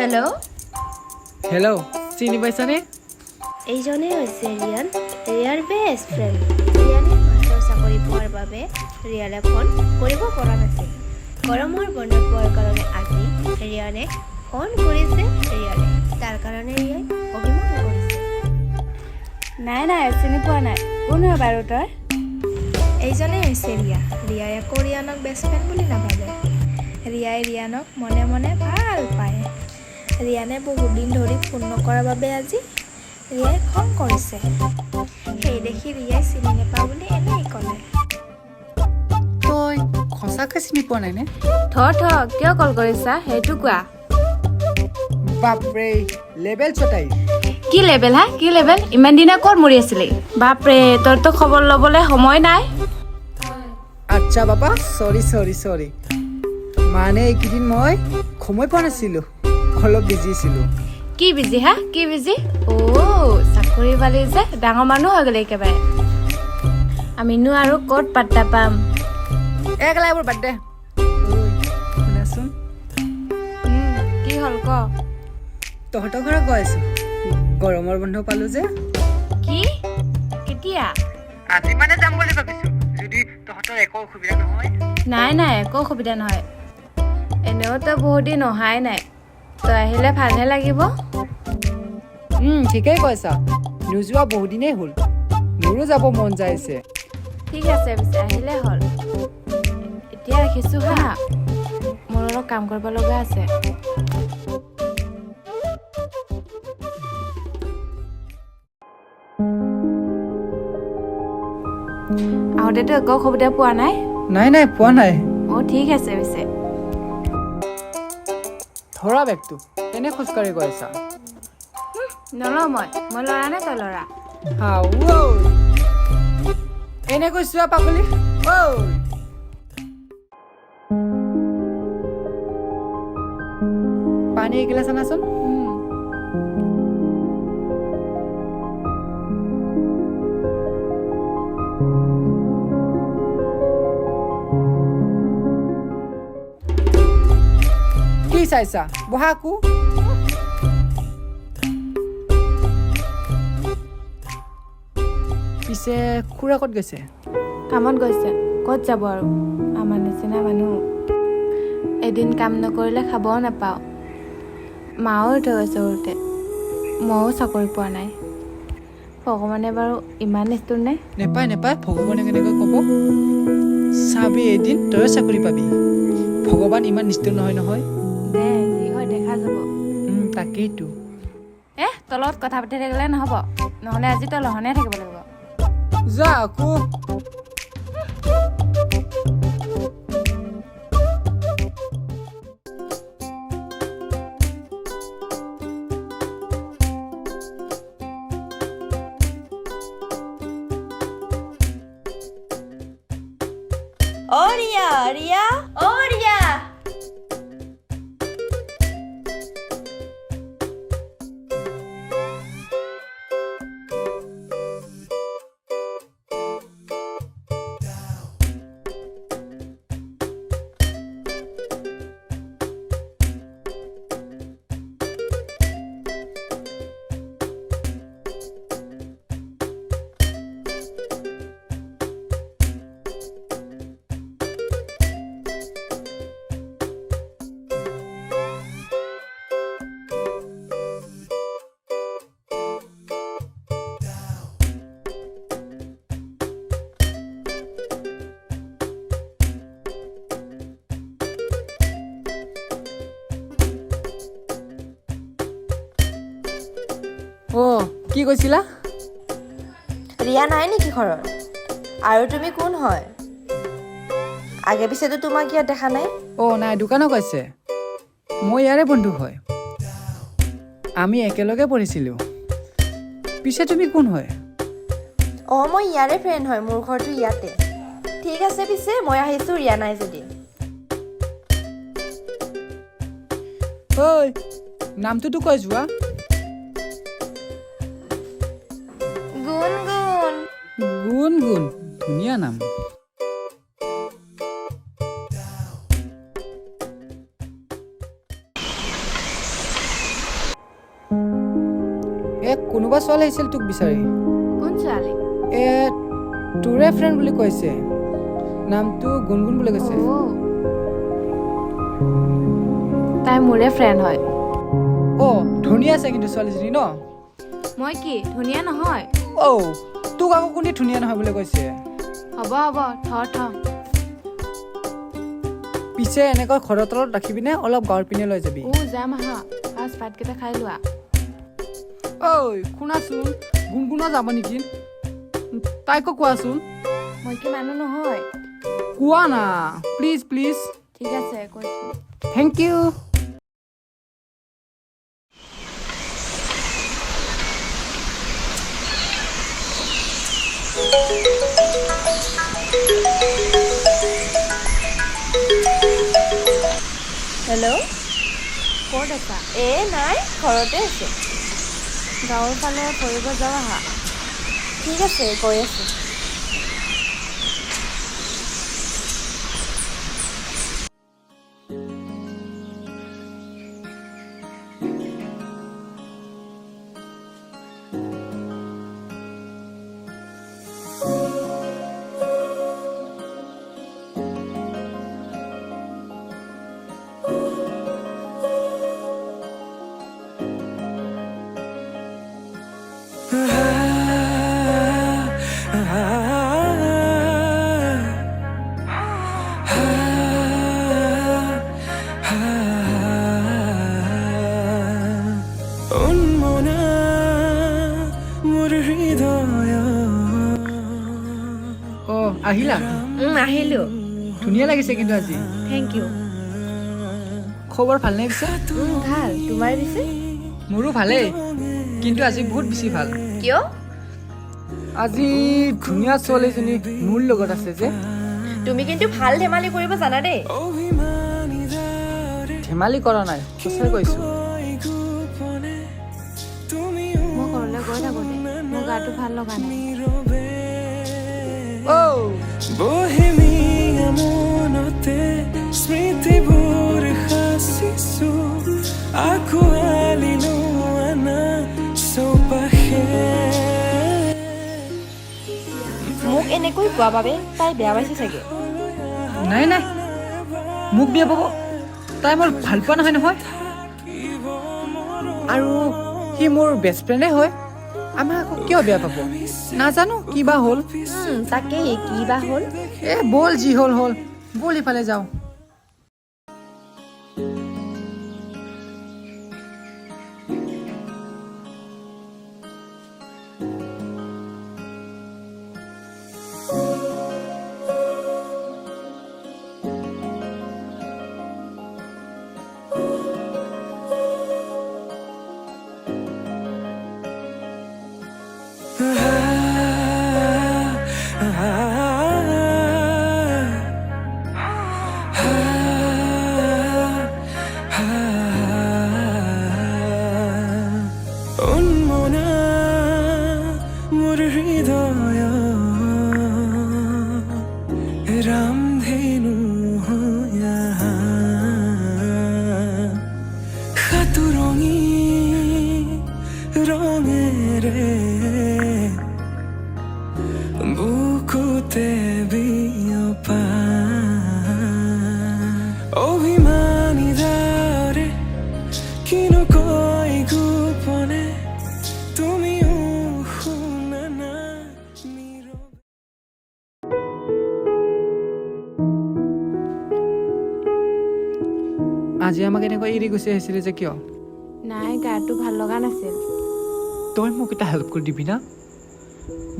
Hello' hello' চিনি পাইছানে? এইজনে হৈছে ৰিয়াৰ বেষ্ট ফ্ৰেণ্ড। ৰিয়ানে মাষ্টৰ চাকৰি পোৱাৰ বাবে ৰিয়ালে ফোন কৰিব পৰা নাছিল। গৰমৰ বন্ধ পোৱাৰ কাৰণে আজি ৰিয়ানে ফোন কৰিছে ৰিয়ালে। তাৰ কাৰণে ৰিয়াই অভিমান কৰিছে। নাই চিনি পোৱা নাই। কোন হয় বাৰু তই? এইজনে হৈছে ৰিয়াই আকৌ ৰিয়ানক বেষ্ট ফ্ৰেণ্ড বুলি নাভাবে। ৰিয়াই ৰিয়ানক মনে মনে ভাল পায়। ৰিয়ানে বহুত দিন ধৰি ফোন নকৰাৰ বাবে আজি ৰিয়াই খং কৰিছে। সেই দেখি ৰিয়াই চিনি নাপাওঁ বুলি এনেই ক'লে। তই সঁচাকৈ চিনি পোৱা নাই নে? কিয় কল কৰিছা সেইটো কোৱা। বাপৰে লেবেল চটাই। কি লেবেল হা? কি লেবেল? ইমান দিনা ক'ত মৰি আছিলি? বাপৰে তোৰতো খবৰ ল'বলৈ সময় নাই। আচ্ছা বাবা চৰি মানে এইকেইদিন মই সময় পোৱা নাছিলোঁ, অলপ বিজি আছিলোঁ। কি বিজি হা? কি বিজি? চাকৰি পালি যে ডাঙৰ মানুহ হৈ গ'লে একেবাৰে। আমিনো আৰু ক'ত পাত্তা পাম। একলা এইবোৰ বাদ দে। শুনাচোন, কি হ'ল ক? তহঁতৰ ঘৰত গৈ আছোঁ। গৰমৰ বন্ধ পালোঁ যে। কি? কেতিয়া? আজি মানে যাম বুলি ভাবিছোঁ, যদি তহঁতৰ একো অসুবিধা নহয়। নাই একো অসুবিধা নহয়। এনেও তই বহুত দিন অহাই নাই, তই আহিলে ভালহে লাগিব। ঠিকেই কৈছা, নোযোৱা বহুত দিনেই হ'ল। মোৰো যাব মন যাইছে। ঠিক আছে পিছে আহিলে হ'ল। এতিয়া ৰাখিছোঁ হা, মোৰ অলপ কাম কৰিব লগা আছে। আহোঁতেতো একো অসুবিধা পোৱা নাই? নাই পোৱা নাই। ঠিক আছে পিছে। ধৰা বেগটো, এনে খোজকাঢ়ি গৈ আছা? নলওঁ মই ল'ৰা নে তই ল'ৰা? এনেকৈ চোৱা পাগলী। পানী এগিলাচ আনাচোন। কি চাইছা? বহা আকো। পিছে খুৰা ক'ত গৈছে? কামত গৈছে। ক'ত যাব আৰু, আমাৰ নিচিনা মানুহ। এদিন কাম নকৰিলে খাবও নাপাওঁ। মাও থৈ গৈছে সৰুতে, ময়ো চাকৰি পোৱা নাই। ভগৱানে বাৰু ইমান নিষ্ঠুৰ নে? নেপায় ভগৱানে কেনেকৈ ক'ব। চাবি এদিন তয়ো চাকৰি পাবি। ভগৱান ইমান নিষ্ঠুৰ নহয়। দে যি হয় দেখা যাব। তাকেইতো। তলত কথা পাতি থাকিলে নহ'ব, নহ'লে আজি তই লহনে থাকিব লাগিব। যা আকৌ। ৰিয়া কি কৈছিলা? ৰিয়া নাই নেকি ঘৰত? আৰু তুমি কোন হয়? আগে পিছেতো তোমাক ইয়াত দেখা নাই। নাই, দোকানত গৈছে। মই ইয়াৰে বন্ধু হয়, আমি একেলগে পঢ়িছিলোঁ। পিছে তুমি কোন হয়? মই ইয়াৰে ফ্ৰেণ্ড হয়, মোৰ ঘৰটো ইয়াতে। ঠিক আছে পিছে মই আহিছোঁ, ৰিয়া নাই যদি। নামটোতো কৈ যোৱা। গুণ ধুনীয়া নাম। কোনোবা ছোৱালী আহিছিল তোক বিচাৰি কোন ছোৱালী? তোৰে ফ্ৰেণ্ড বুলি কৈছে নামটো গুণগুণ বুলি কৈছে তাই মোৰে ফ্ৰেণ্ড হয়। ধুনীয়া আছে কিন্তু ছোৱালীজনী ন? মই কি ধুনীয়া নহয়? তোক আকৌ কোনে ধুনীয়া নহয় বুলি কৈছে? হ'ব থ পিছে এনেকৈ ঘৰৰ তলত ৰাখিবিনে অলপ গাঁৱৰ পিনে লৈ যাবি? যাম আহা, ফাৰ্ষ্ট ভাতকেইটা খাই লোৱা। শুনাচোন, গুণগুণো যাব নেকি? তাইকো কোৱাচোন। মই কি মানুহ নহয়? কোৱা না প্লিজ প্লিজ। ঠিক আছে কৈছোঁ। Thank U. হেল্ল', ক'ত আছা? নাই ঘৰতে আছোঁ। গাঁৱৰ ফালে ফুৰিব যাওঁ আহা। ঠিক আছে গৈ আছোঁ। আহিলা? আহিলোঁ। ধুনীয়া লাগিছে কিন্তু আজি। Thank you. খবৰ ভালনে পিছে? ভাল, তোমাৰ পিছে? মোৰো ভালেই, কিন্তু আজি বহুত বেছি ভাল। কিয়? আজি ধুনীয়া ছোৱালীজনী মোৰ লগত আছে যে। তুমি কিন্তু ভাল ধেমালি কৰিব জানা দেই। ধেমালি কৰা নাই, সঁচাই কৈছোঁ। মই ঘৰলৈ গৈ থাকোঁ দে, মোৰ গাটো ভাল লগা নাই। Bohemia monote smritiবোৰ সাঁচিছো আকুৱালিলো আনা চৌপাশে। মোক এনেকৈ কোৱা বাবে তাই বেয়া পাইছে চাগে। নাই মোক বিয়া পাব, তাই মোৰ ভাল পোৱা নহয় আৰু সি মোৰ বেষ্ট ফ্ৰেণ্ডে হয়। আমাক আকৌ কিয় বেয়া পাব নাজানো, কিবা হ'ল। তাকেই কি বা হ'ল। বল যি হ'ল বল ইফালে যাওঁ। रामधेनु हो यहाँ खातुरंगी रंगेरे बुकुते बियोपा অভিমানী দারে কিনো কই গোপনে তুমিও শুনা না নীরবে। আজি আমাক এনেকৈ এৰি গুচি আহিছিলে যে কিয়? নাই, গাটো ভাল লগা নাছিল। তই মোক এটা হেল্প কৰি দিবি না?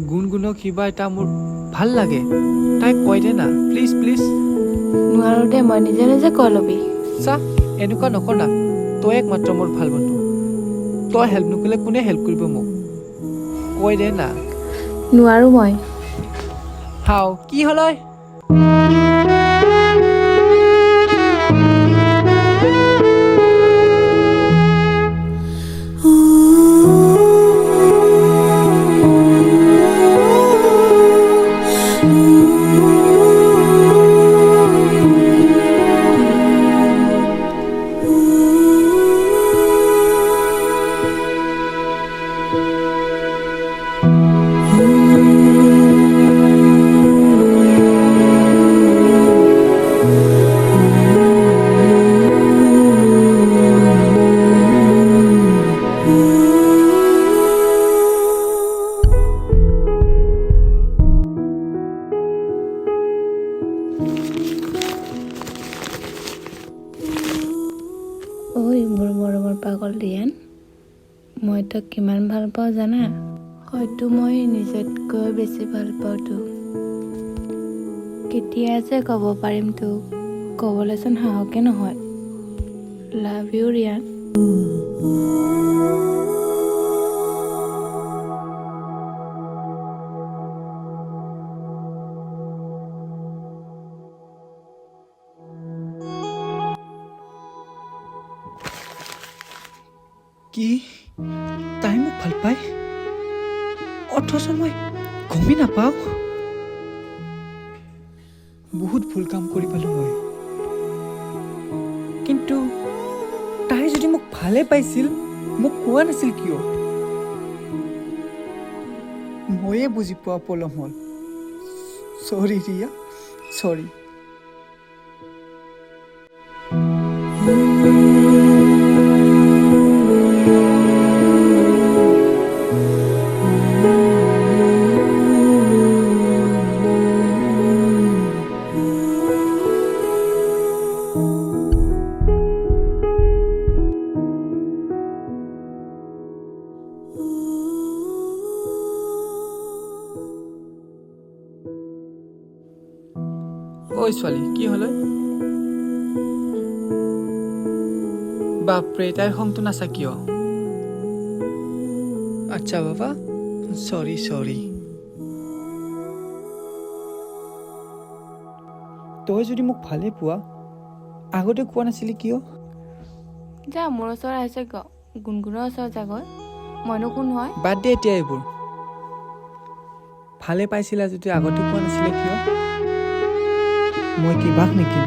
গুণগুণক কিবা এটা মোৰ ভাল লাগে, তাইক কৈ দে না প্লিজ প্লিজ। নোৱাৰো দে, মই নিজে নিজে কৈ ল'বি। চা এনেকুৱা নকৰ না, তই একমাত্ৰ মোৰ ভাল বন্ধু। তই হেল্প নকৰিলে কোনে হেল্প কৰিব মোক? কৈ দে না। নোৱাৰো মই। হাও কি হ'ল ঐ? পাগল ৰিয়ান মই তোক কিমান ভাল পাওঁ জানা হয়তো মই নিজতকৈ বেছি ভাল পাওঁ তোক কেতিয়া যে ক'ব পাৰিম তোক ক'বলৈচোন সাহসে নহয় লাভ ইউ ৰিয়ান কি তাই মোক ভাল পায় অথচ মই গমেই নাপাওঁ বহুত ভুল কাম কৰি পালোঁ মই কিন্তু তাই যদি মোক ভালে পাইছিল মোক কোৱা নাছিল কিয় ময়ে বুজি পোৱা পলম হ'ল চৰি ৰিয়া চৰি ঐ ছোৱালী কি হ'লে বাপৰে তাইৰ খংটো নাচা কিয় আচ্ছা বাবা চৰি চৰি তই যদি মোক ভালে পোৱা আগতে কোৱা নাছিলি কিয় যা মোৰ ওচৰত আহিছে গ গুণগুণৰ ওচৰত যাগৈ মইনো কোন হয় বাদ দে এতিয়া এইবোৰ ভালে পাইছিলা যদি আগতে কোৱা নাছিলে কিয় মই কি বাঘ নেকি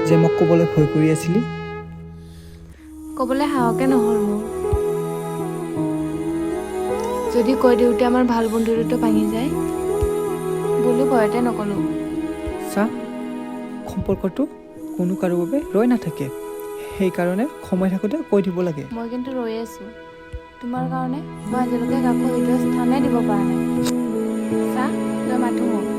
যে মোক ক'বলৈ ভয় কৰি আছিলি ক'বলৈ সাহসে নহ'ল মোৰ যদি কৈ দিওঁতে আমাৰ ভাল বন্ধুত্বটো ভাঙি যায় বুলি ভয়তে নক'লোঁ চা সম্পৰ্কটো কোনো কাৰো বাবে ৰৈ নাথাকে সেইকাৰণে সময় থাকোঁতে কৈ দিব লাগে মই কিন্তু ৰৈ আছোঁ তোমাৰ কাৰণে মই আজিলৈকে কাকো হৃদয় স্থানে দিব পৰা নাই চা তই মাথো মোক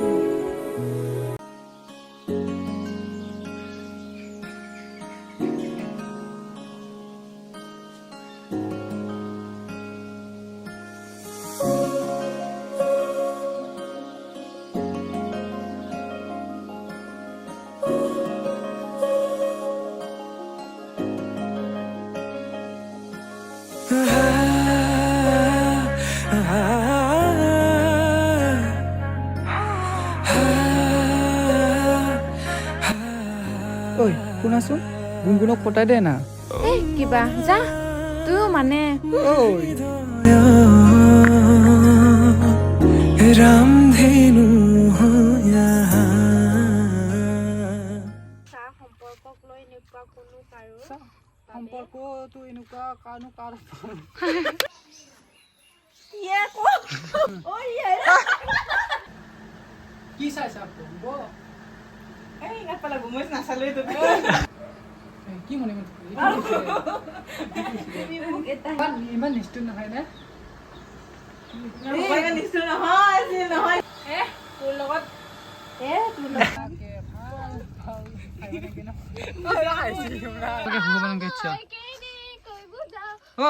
ঐ শুনাচোন গুণগুণক পতাই দে না এই কিবা যা তইও মানে ঐ रामधेनु हो সম্পৰ্কক লৈ এনেকুৱা কোনো কাৰো সম্পৰ্কটো এনেকুৱা কানো কাৰ কি চাইছা কি মনে ইমান নিষ্ঠুৰ নহয় নে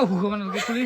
ভগৱানকে খুলি